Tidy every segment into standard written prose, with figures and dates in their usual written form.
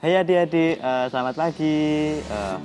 Hai adik-adik, selamat pagi.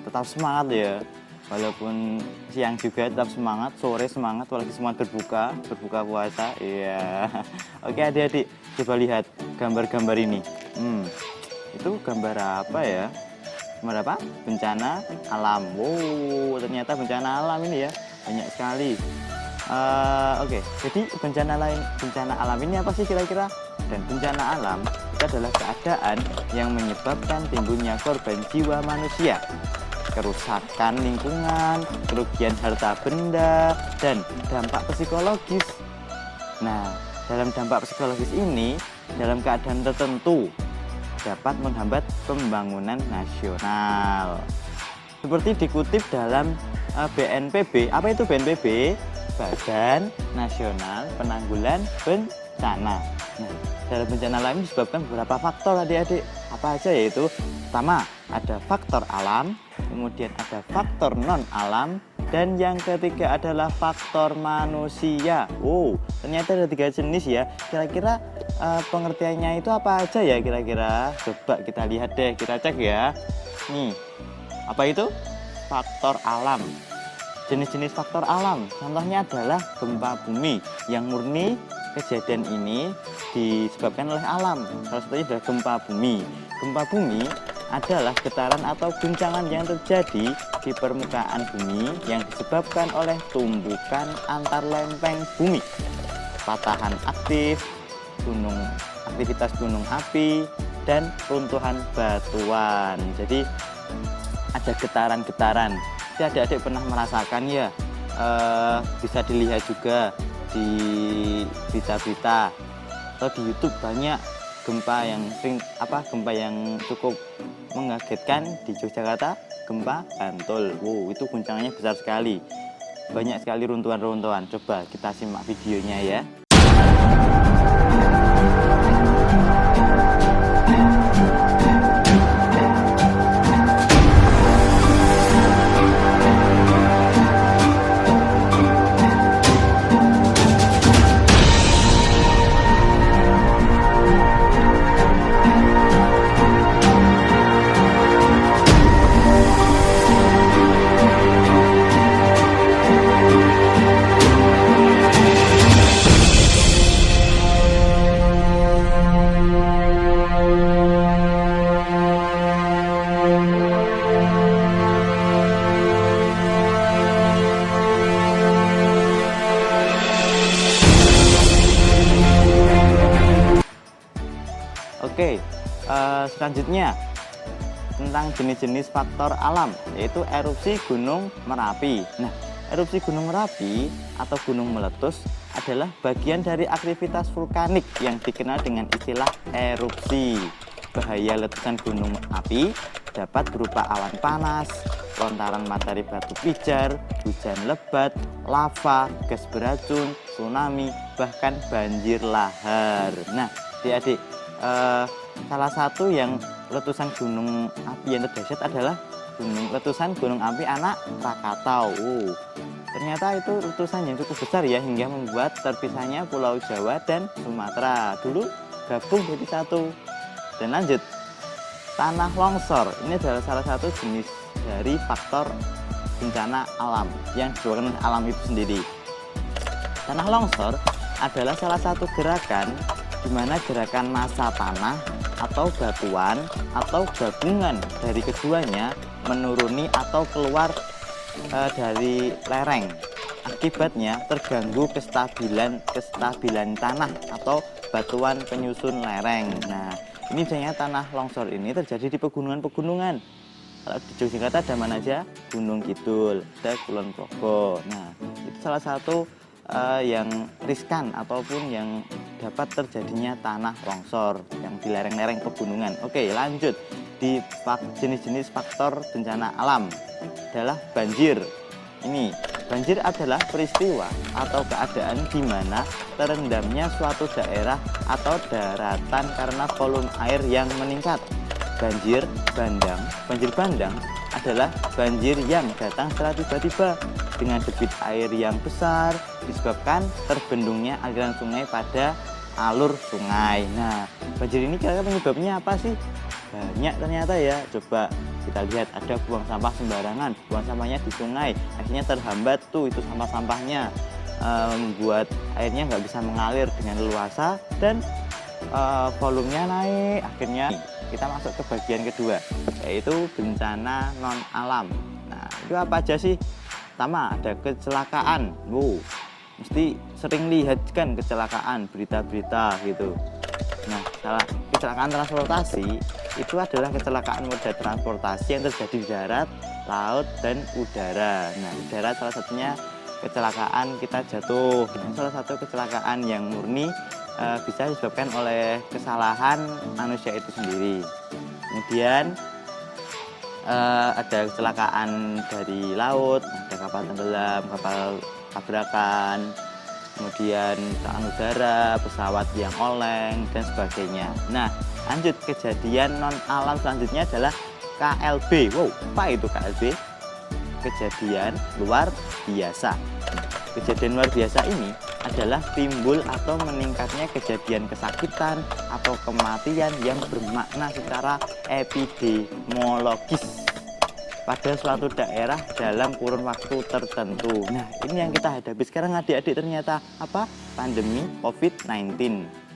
Tetap semangat ya. Walaupun siang juga tetap semangat, sore semangat, apalagi semangat berbuka puasa. Iya. Oke adik-adik, coba lihat gambar-gambar ini. Itu gambar apa ya? Gambar apa? Bencana alam. Wow, ternyata bencana alam ini ya, banyak sekali. Oke, jadi bencana alam ini apa sih kira-kira? Dan bencana alam itu adalah keadaan yang menyebabkan timbulnya korban jiwa manusia, kerusakan lingkungan, kerugian harta benda, dan dampak psikologis. Nah, dalam dampak psikologis ini, dalam keadaan tertentu dapat menghambat pembangunan nasional. Seperti dikutip dalam BNPB. Apa itu BNPB? Badan Nasional Penanggulangan Bencana. Nah, dalam bencana alam ini disebabkan beberapa faktor adik-adik. Apa aja yaitu? Pertama, ada faktor alam, kemudian ada faktor non alam, dan yang ketiga adalah faktor manusia. Wow, ternyata ada 3 jenis ya. Kira-kira pengertiannya itu apa aja ya kira-kira? Coba kita lihat deh, kita cek ya. Nih, apa itu? Faktor alam. Jenis-jenis faktor alam, contohnya adalah gempa bumi yang murni kejadian ini disebabkan oleh alam. Salah satunya adalah gempa bumi. Gempa bumi adalah getaran atau guncangan yang terjadi di permukaan bumi yang disebabkan oleh tumbukan antar lempeng bumi, patahan aktif, aktivitas gunung api, dan runtuhan batuan. Jadi ada getaran-getaran. Jadi adik-adik pernah merasakan ya, bisa dilihat juga di berita-berita atau di YouTube banyak gempa yang cukup mengagetkan di Yogyakarta, gempa Bantul. Wow, itu guncangannya besar sekali, banyak sekali runtuhan-runtuhan. Coba kita simak videonya ya. Oke, selanjutnya tentang jenis-jenis faktor alam, yaitu erupsi Gunung Merapi. Nah, erupsi Gunung Merapi atau gunung meletus adalah bagian dari aktivitas vulkanik yang dikenal dengan istilah erupsi. Bahaya letusan gunung api dapat berupa awan panas, lontaran materi batu pijar, hujan lebat, lava, gas beracun, tsunami, bahkan banjir lahar. Nah, adik-adik, salah satu yang letusan gunung api yang terdahsyat adalah letusan gunung api anak Krakatau. Ternyata itu letusan yang cukup besar ya, hingga membuat terpisahnya Pulau Jawa dan Sumatera. Dulu gabung jadi satu. Dan lanjut, tanah longsor. Ini adalah salah satu jenis dari faktor bencana alam yang disebabkan oleh alam itu sendiri. Tanah longsor adalah salah satu gerakan di mana gerakan massa tanah atau batuan atau gabungan dari keduanya menuruni atau keluar dari lereng. Akibatnya terganggu kestabilan tanah atau batuan penyusun lereng. Nah, ini biasanya tanah longsor ini terjadi di pegunungan-pegunungan. Kalau di Yogyakarta ada mana aja? Gunung Kidul, ada Kulon Progo. Nah, itu salah satu yang riskan ataupun yang dapat terjadinya tanah longsor yang di lereng-lereng pegunungan. Oke, lanjut di jenis-jenis faktor bencana alam adalah banjir. Ini banjir adalah peristiwa atau keadaan di mana terendamnya suatu daerah atau daratan karena volume air yang meningkat. Banjir bandang adalah banjir yang datang secara tiba-tiba dengan debit air yang besar disebabkan terbendungnya aliran sungai pada alur sungai. Nah, banjir ini kira-kira penyebabnya apa sih? banyak ternyata ya. Coba kita lihat, ada buang sampah sembarangan, buang sampahnya di sungai, akhirnya terhambat tuh itu sampah-sampahnya, membuat airnya nggak bisa mengalir dengan leluasa dan volumenya naik. Akhirnya kita masuk ke bagian kedua, yaitu bencana non alam. Nah, itu apa aja sih? Pertama, ada kecelakaan. Mesti sering lihat kan kecelakaan, berita-berita gitu. Nah, kecelakaan transportasi itu adalah kecelakaan moda transportasi yang terjadi di darat, laut, dan udara. Nah, di darat salah satunya kecelakaan kita jatuh. Nah, salah satu kecelakaan yang murni bisa disebabkan oleh kesalahan manusia itu sendiri. Kemudian ada kecelakaan dari laut, ada kapal tenggelam, kapal tabrakan, kemudian kecelakaan udara, pesawat yang oleng, dan sebagainya. Nah, lanjut, kejadian non alam selanjutnya adalah KLB. Apa itu KLB? Kejadian luar biasa. Kejadian luar biasa ini adalah timbul atau meningkatnya kejadian kesakitan atau kematian yang bermakna secara epidemiologis pada suatu daerah dalam kurun waktu tertentu. Nah, ini yang kita hadapi sekarang adik-adik, ternyata apa? Pandemi COVID-19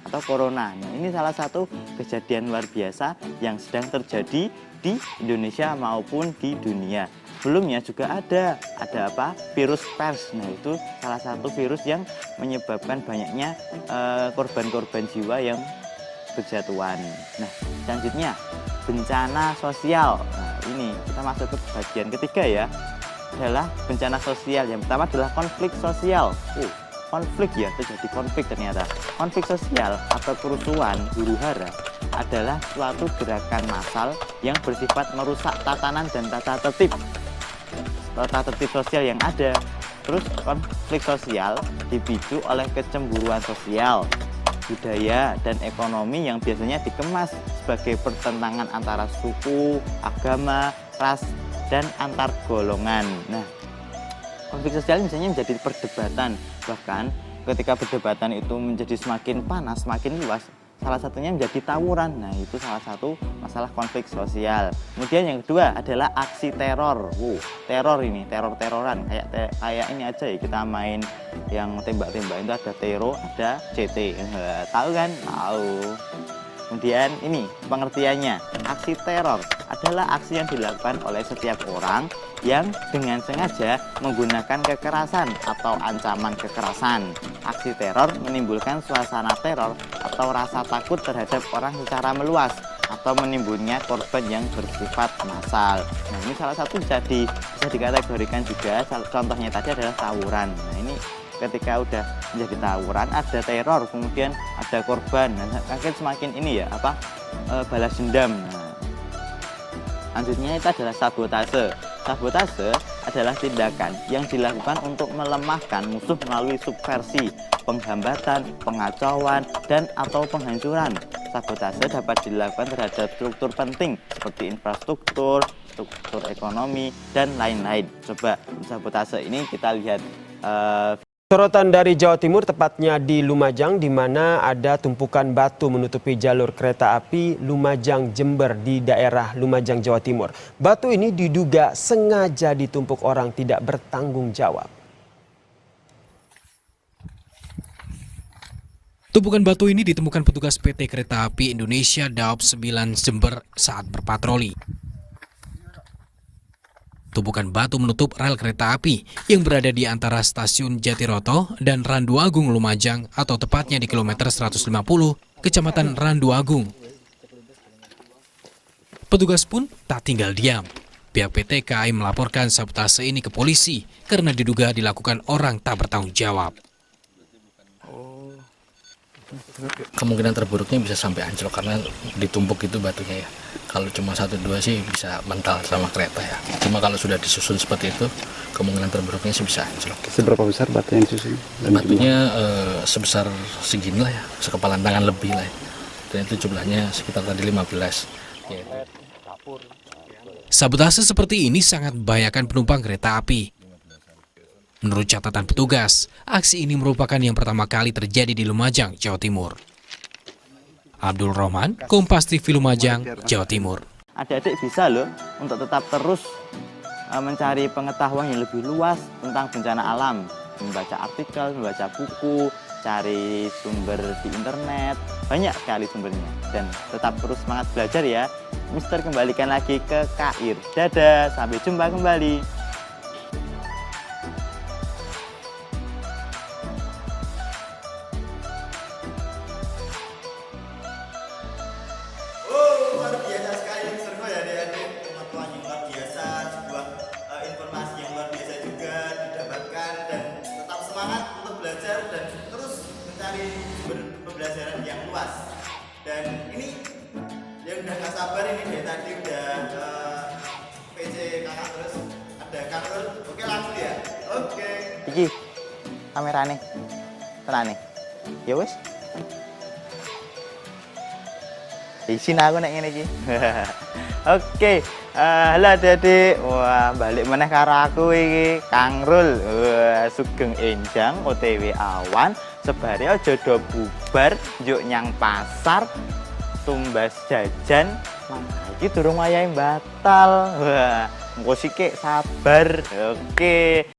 atau Corona. Nah, ini salah satu kejadian luar biasa yang sedang terjadi di Indonesia maupun di dunia. Sebelumnya juga ada apa? Virus pers. Nah, itu salah satu virus yang menyebabkan banyaknya korban-korban jiwa yang berjatuhan. Nah, selanjutnya bencana sosial. Nah, ini kita masuk ke bagian ketiga ya, adalah bencana sosial. Yang pertama adalah konflik sosial. Konflik ya, terjadi konflik ternyata. Konflik sosial atau kerusuhan huru-hara adalah suatu gerakan massal yang bersifat merusak tatanan dan tata tertib sosial yang ada. Terus konflik sosial dipicu oleh kecemburuan sosial, budaya, dan ekonomi yang biasanya dikemas sebagai pertentangan antara suku, agama, ras, dan antar golongan. Nah, konflik sosial misalnya menjadi perdebatan, bahkan ketika perdebatan itu menjadi semakin panas, semakin luas, salah satunya menjadi tawuran. Nah, itu salah satu masalah konflik sosial. Kemudian yang kedua adalah aksi teror. Teror ini, teror-teroran. Kayak ini aja ya, kita main yang tembak-tembak itu ada tero, ada CT. Tahu kan? Tahu. Kemudian ini pengertiannya, aksi teror adalah aksi yang dilakukan oleh setiap orang yang dengan sengaja menggunakan kekerasan atau ancaman kekerasan. Aksi teror menimbulkan suasana teror atau rasa takut terhadap orang secara meluas atau menimbulnya korban yang bersifat massal. Nah, ini salah satu bisa dikategorikan juga, contohnya tadi adalah tawuran. Nah, ini ketika udah menjadi tawuran, ada teror, kemudian ada korban. Nah, semakin ini ya balas dendam. Nah, selanjutnya itu adalah sabotase. Sabotase adalah tindakan yang dilakukan untuk melemahkan musuh melalui subversi, penghambatan, pengacauan, dan atau penghancuran. Sabotase dapat dilakukan terhadap struktur penting seperti infrastruktur, struktur ekonomi, dan lain-lain. Coba sabotase ini kita lihat. Sorotan dari Jawa Timur, tepatnya di Lumajang, di mana ada tumpukan batu menutupi jalur kereta api Lumajang Jember di daerah Lumajang, Jawa Timur. Batu ini diduga sengaja ditumpuk orang tidak bertanggung jawab. Tumpukan batu ini ditemukan petugas PT Kereta Api Indonesia Daob 9 Jember saat berpatroli. Tumpukan batu menutup rel kereta api yang berada di antara stasiun Jatiroto dan Randu Agung Lumajang, atau tepatnya di kilometer 150, Kecamatan Randu Agung. Petugas pun tak tinggal diam. Pihak PT KAI melaporkan sabotase ini ke polisi karena diduga dilakukan orang tak bertanggung jawab. Kemungkinan terburuknya bisa sampai anjlok karena ditumpuk itu batunya ya. Kalau cuma 1-2 sih bisa mental sama kereta ya. Cuma kalau sudah disusun seperti itu, kemungkinan terburuknya sih bisa anjlok. Seberapa besar batu yang disusun? Batunya sebesar segini lah ya, sekepalan tangan lebih lah ya. Dan itu jumlahnya sekitar tadi 15. Ya. Sabotase seperti ini sangat membahayakan penumpang kereta api. Menurut catatan petugas, aksi ini merupakan yang pertama kali terjadi di Lumajang, Jawa Timur. Abdul Rahman, Kompas TV Lumajang, Jawa Timur. Adik-adik bisa loh untuk tetap terus mencari pengetahuan yang lebih luas tentang bencana alam, membaca artikel, membaca buku, cari sumber di internet, banyak sekali sumbernya. Dan tetap terus semangat belajar ya. Mister kembalikan lagi ke Kair. Dadah, sampai jumpa kembali. Luar biasa sekali Mister Ko ya adik-adik, pengetahuan yang luar biasa, sebuah informasi yang luar biasa juga didapatkan, dan tetap semangat untuk belajar dan terus mencari sumber pembelajaran yang luas. Dan ini yang udah gak sabar ini dari tadi udah PC kakak, terus ada Karul. Oke langsung ya. Oke. Iki kamerane. Tenane. Ya wis. Isin aku nek ngene iki. Oke, halo adik-adik. Wah, balik meneh karo aku iki, Kang Rul. Wah, Sugeng Enjang OTW awan, sebare aja do bubar, njuk nyang pasar, tumbas jajan. Mangga iki durung wayahe batal. Wah, engko sik sabar. Oke.